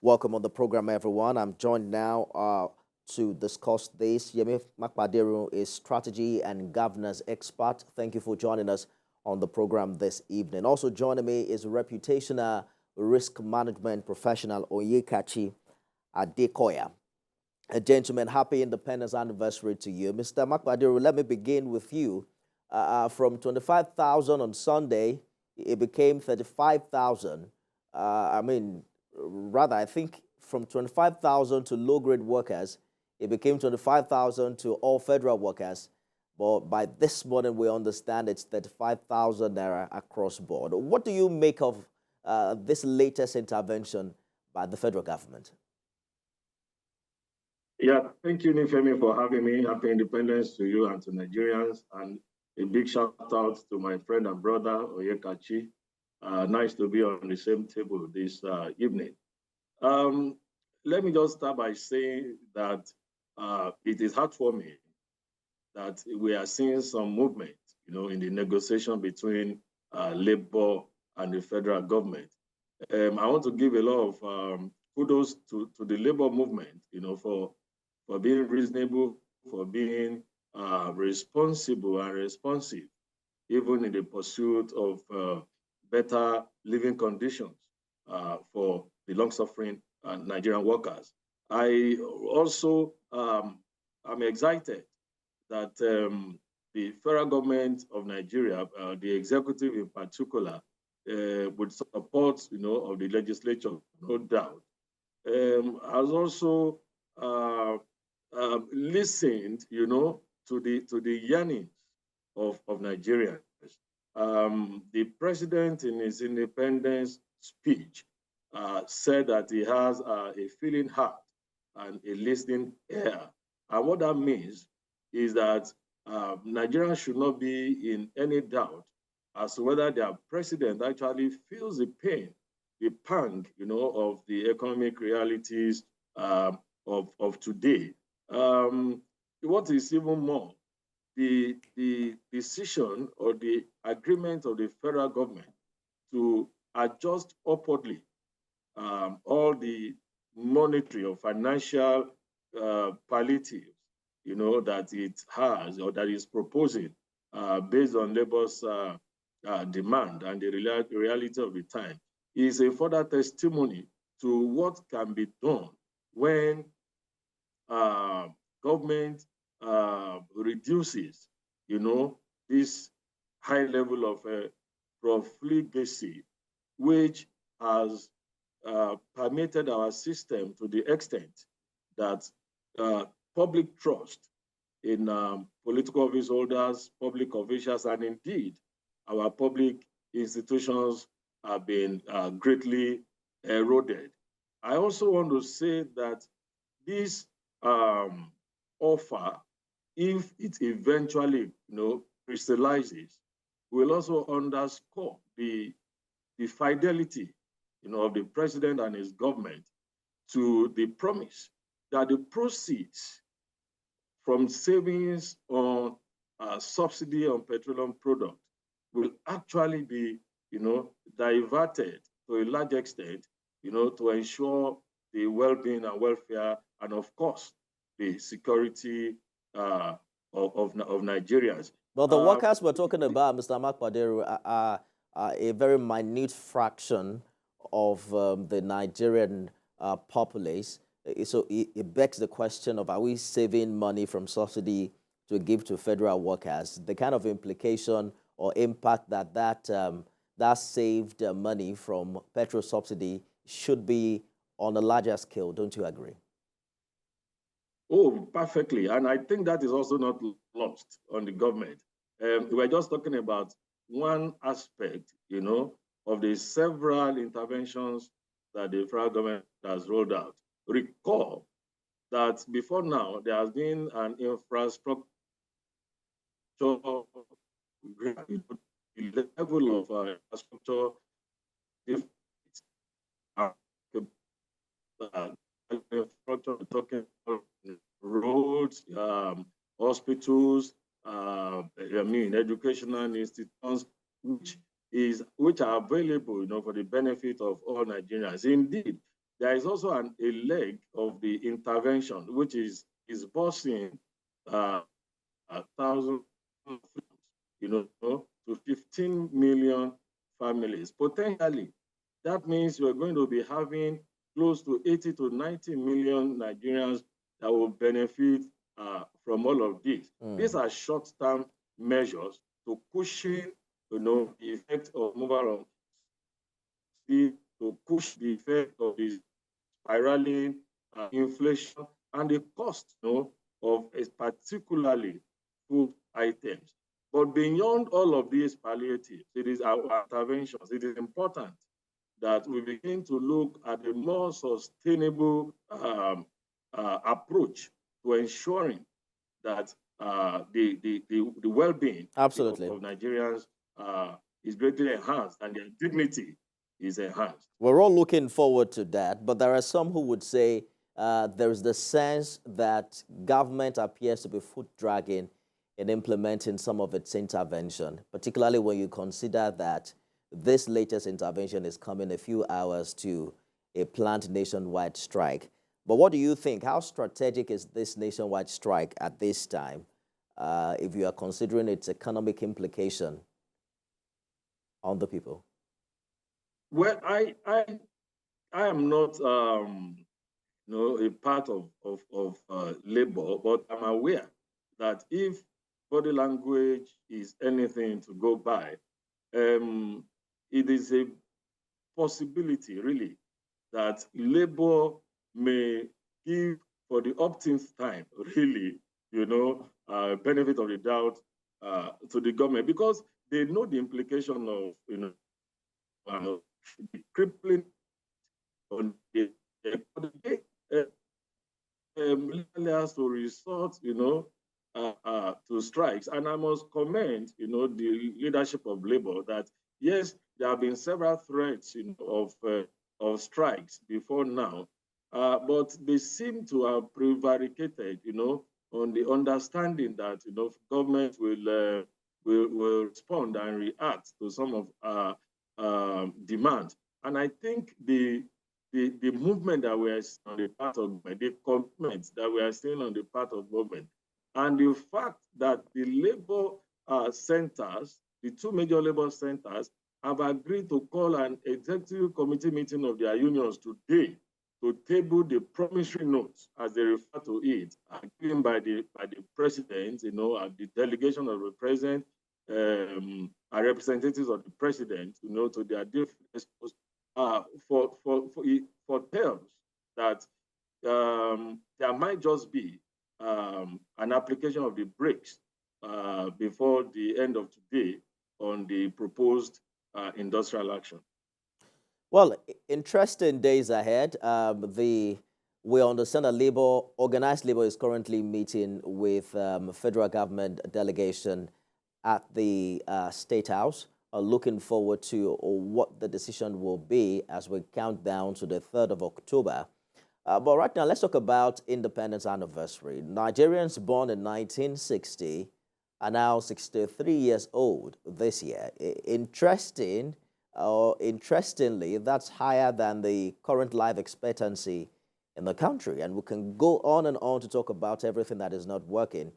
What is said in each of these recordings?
Welcome on the program, everyone. I'm joined now to discuss this. Yemi Makpaderu is strategy and governance expert. Thank you for joining us on the program this evening. Also joining me is reputational risk management professional Oyekachi Adekoya. A gentleman, happy Independence anniversary to you. Mr. Makpaderu, let me begin with you. From 25,000 on Sunday, it became 35,000. Rather, I think from 25,000 to low-grade workers, it became 25,000 to all federal workers. But by this morning, we understand it's 35,000 naira across board. What do you make of this latest intervention by the federal government? Yeah, thank you, Nifemi, for having me. Happy Independence to you and to Nigerians. And a big shout out to my friend and brother, Oyekachi. Nice to be on the same table this evening. Let me just start by saying that it is heartwarming that we are seeing some movement, in the negotiation between Labour and the federal government. I want to give a lot of kudos to the Labour movement, for being reasonable, for being responsible and responsive, even in the pursuit of better living conditions for the long-suffering Nigerian workers. I also am excited that the federal government of Nigeria, the executive in particular, with support, of the legislature, no doubt, has also listened, to the yearnings of Nigerians. The president, in his independence speech, said that he has a feeling heart and a listening ear. And what that means is that Nigerians should not be in any doubt as to whether their president actually feels the pain, the pang, of the economic realities of today. What is even more, the decision or the agreement of the federal government to adjust upwardly all the monetary or financial palliatives, that it has or that is proposing based on Labour's demand and the reality of the time is a further testimony to what can be done when government reduces, this high level of profligacy, which has permeated our system to the extent that public trust in political office holders, public officials, and indeed our public institutions have been greatly eroded. I also want to say that this offer, if it eventually, crystallizes, will also underscore the fidelity, of the president and his government to the promise that the proceeds from savings on subsidy on petroleum products will actually be, diverted to a large extent, to ensure the well-being and welfare, and of course, the security of Nigerians. Well, the workers we're talking about, Mr. Makpaderu, are a very minute fraction of the Nigerian populace. So it begs the question of, are we saving money from subsidy to give to federal workers? The kind of implication or impact that saved money from petrol subsidy should be on a larger scale. Don't you agree? Oh, perfectly. And I think that is also not lost on the government. We're just talking about one aspect, of the several interventions that the federal government has rolled out. Recall that before now, there has been an infrastructure, the level of infrastructure, infrastructure, talking about roads, hospitals, educational institutions, which are available, for the benefit of all Nigerians. Indeed, there is also a leg of the intervention, which is busing 1,000, to 15 million families. Potentially, that means we're going to be having close to 80 to 90 million Nigerians that will benefit from all of this. These are short-term measures to cushion, the effect of mobile to push the effect of this spiraling inflation and the cost, of particularly food items. But beyond all of these palliatives, it is our interventions. It is important that we begin to look at a more sustainable approach to ensuring that the well-being of Nigerians is greatly enhanced and their dignity is enhanced. We're all looking forward to that, but there are some who would say there's the sense that government appears to be foot dragging in implementing some of its intervention, particularly when you consider that this latest intervention is coming a few hours to a planned nationwide strike. But what do you think? How strategic is this nationwide strike at this time, if you are considering its economic implication on the people? Well, I am not a part of labor, but I'm aware that if body language is anything to go by, it is a possibility, really, that labor may give, for the umpteenth time, really, benefit of the doubt to the government, because they know the implication of, the crippling on the economy. Has to resort, to strikes. And I must commend, the leadership of labor that, yes, there have been several threats, of strikes before now, but they seem to have prevaricated, on the understanding that, government will respond and react to some of demand. And I think the movement that we are seeing on the part of government, the commitment that we are seeing on the part of government, and the fact that the labor centers, the two major labor centers, have agreed to call an executive committee meeting of their unions today to table the promissory notes, as they refer to it, given by the president, at the delegation of the president, and representatives of the president, to their different for terms that there might just be an application of the brakes before the end of today on the proposed industrial action. Well, interesting days ahead. We understand that organized labor is currently meeting with federal government delegation at the State House. Looking forward to what the decision will be as we count down to the 3rd of October. But right now, let's talk about independence anniversary. Nigerians born in 1960 are now 63 years old this year. Interestingly, that's higher than the current life expectancy in the country. And we can go on and on to talk about everything that is not working.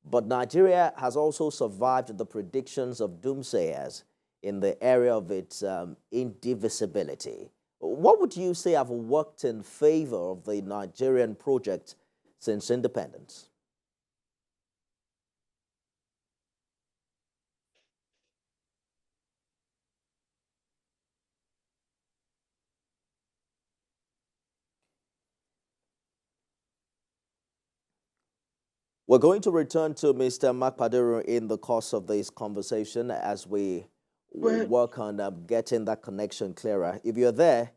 But Nigeria has also survived the predictions of doomsayers in the area of its indivisibility. What would you say have worked in favor of the Nigerian project since independence? We're going to return to Mr. Makpaderu in the course of this conversation as we work on getting that connection clearer. If you're there,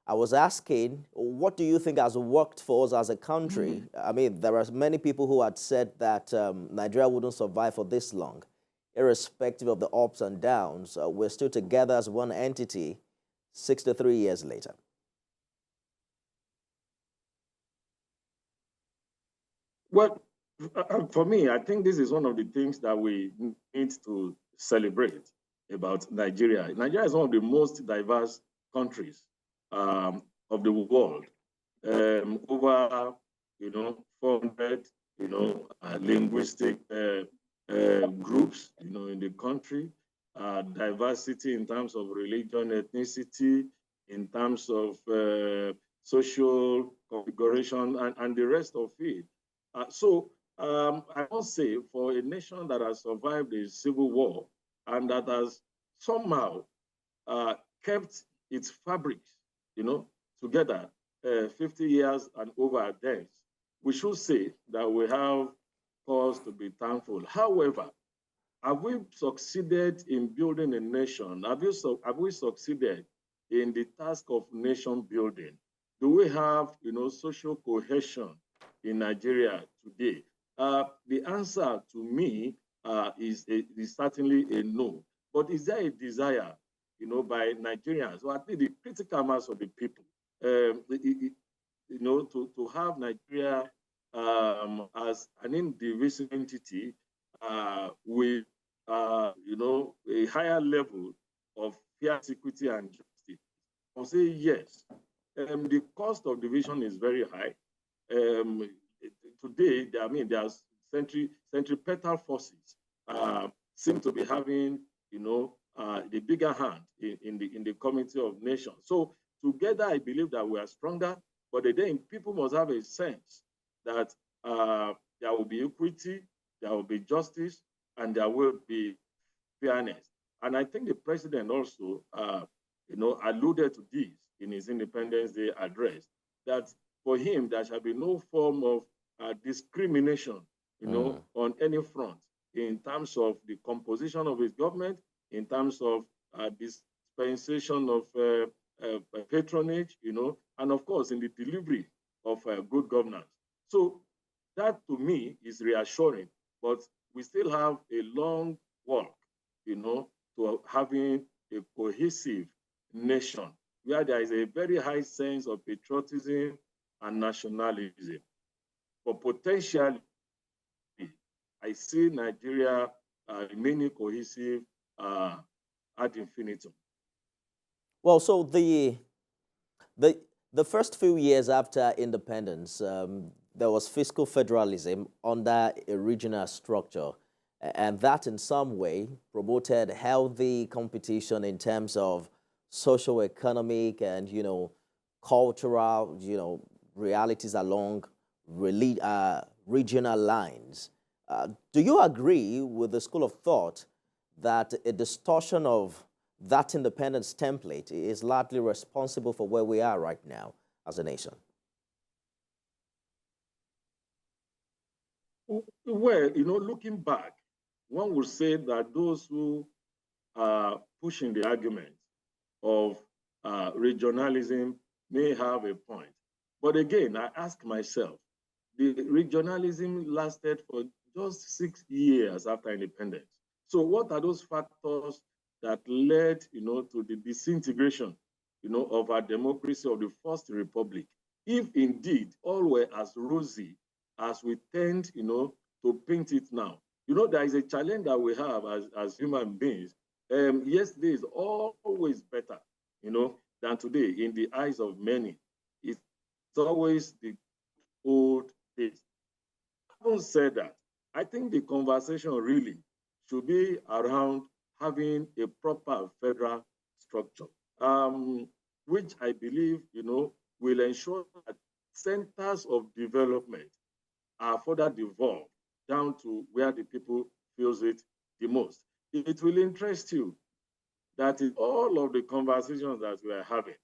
I was asking, what do you think has worked for us as a country? I mean, there are many people who had said that Nigeria wouldn't survive for this long, irrespective of the ups and downs. We're still together as one entity 63 years later. Well, for me, I think this is one of the things that we need to celebrate about Nigeria. Nigeria is one of the most diverse countries on of the world. Over, 400, linguistic groups, in the country. Diversity in terms of religion, ethnicity, in terms of social configuration, and the rest of it. I must say, for a nation that has survived a civil war and that has somehow kept its fabrics, together 50 years and over days, we should say that we have cause to be thankful. However, have we succeeded in building a nation? Have we succeeded in the task of nation building? Do we have, social cohesion in Nigeria today? The answer to me is certainly a no. But is there a desire, by Nigerians, or at least the critical mass of the people, to have Nigeria as an indivisible entity with, a higher level of fair security and justice? I'll say yes. The cost of division is very high. Today, there's centripetal forces seem to be having, the bigger hand in the community of nations. So together, I believe that we are stronger. But again, people must have a sense that there will be equity, there will be justice, and there will be fairness. And I think the president also, alluded to this in his Independence Day address, that for him, there shall be no form of discrimination, on any front in terms of the composition of his government, in terms of dispensation of patronage, and of course, in the delivery of good governance. So that to me is reassuring, but we still have a long walk, to having a cohesive nation where there is a very high sense of patriotism and nationalism. But potentially, I see Nigeria remaining cohesive ad infinitum. Well, so the first few years after independence, there was fiscal federalism under a regional structure, and that in some way promoted healthy competition in terms of socio-economic and, cultural, realities along regional lines. Do you agree with the school of thought that a distortion of that independence template is largely responsible for where we are right now as a nation? Well, looking back, one would say that those who are pushing the argument of regionalism may have a point. But again, I ask myself, the regionalism lasted for just 6 years after independence. So what are those factors that led, to the disintegration, of our democracy of the First Republic? If indeed all were as rosy as we tend, to paint it now. There is a challenge that we have as human beings. Yesterday is always better, than today in the eyes of many. It's always the old days. Having said that, I think the conversation really should be around having a proper federal structure, which I believe, will ensure that centers of development are further devolved down to where the people feels it the most. It will interest you that in all of the conversations that we are having,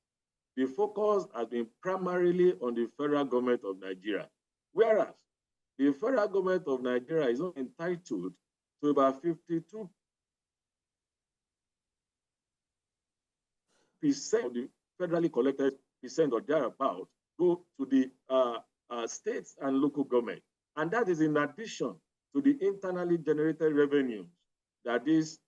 the focus has been primarily on the federal government of Nigeria, whereas the federal government of Nigeria is not entitled to about 52% of the federally collected percent or thereabout go to the states and local government. And that is in addition to the internally generated revenues that these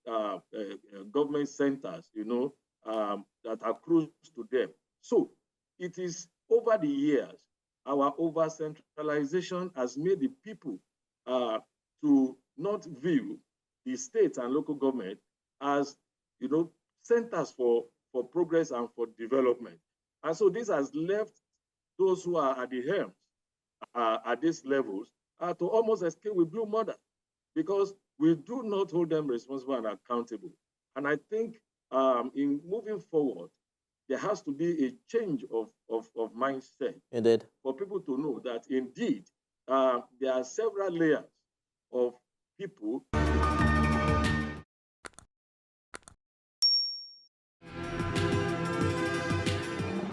government centers, that accrues to them. So it is over the years, our over-centralization has made the people to not view the state and local government as, centers for progress and for development. And so this has left those who are at the helm at these levels to almost escape with blue murder, because we do not hold them responsible and accountable. And I think in moving forward, there has to be a change of mindset. Indeed. For people to know that indeed there are several layers of people